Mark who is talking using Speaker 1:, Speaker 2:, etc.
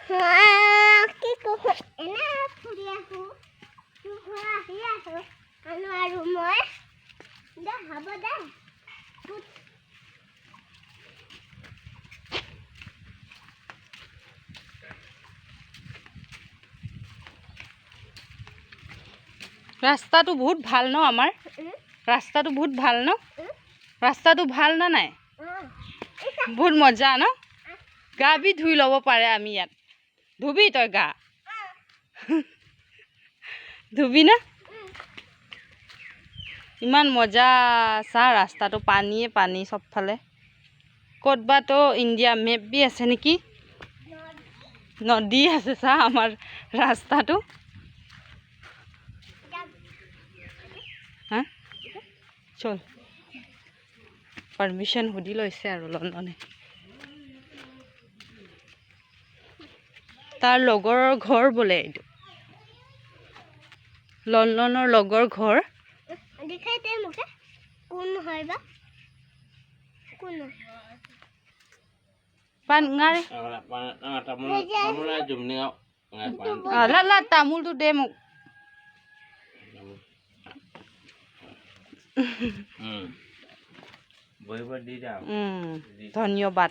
Speaker 1: কি কব এনে ফুৰি আছো আহি আছো আৰু মই দে হ'ব দে
Speaker 2: ৰাস্তাটো বহুত ভাল ন আমাৰ ৰাস্তাটো বহুত ভাল ন ৰাস্তাটো ভাল না নাই বহুত মজা ন গা বি ধুই ল'ব পাৰে আমি ইয়াত ধুবি তই গা ধুবি না ইমান মজা চা ৰাস্তাটো পানীয়ে পানী চবফালে ক'তবাতো ইণ্ডিয়া মেপ বি আছে নেকি নদী আছে চা আমাৰ ৰাস্তাটো হা চল পাৰমিশ্যন সুধি লৈছে আৰু লণ্ডনে তাৰ লগৰৰ ঘৰ বোলে এইটো লণ্ডনৰ লগৰ ঘৰ
Speaker 1: দেখাই দে মোকে কোন হয় বা কোন
Speaker 2: পান ngaри লা তামোলটো দে মোক ধন্যবাদ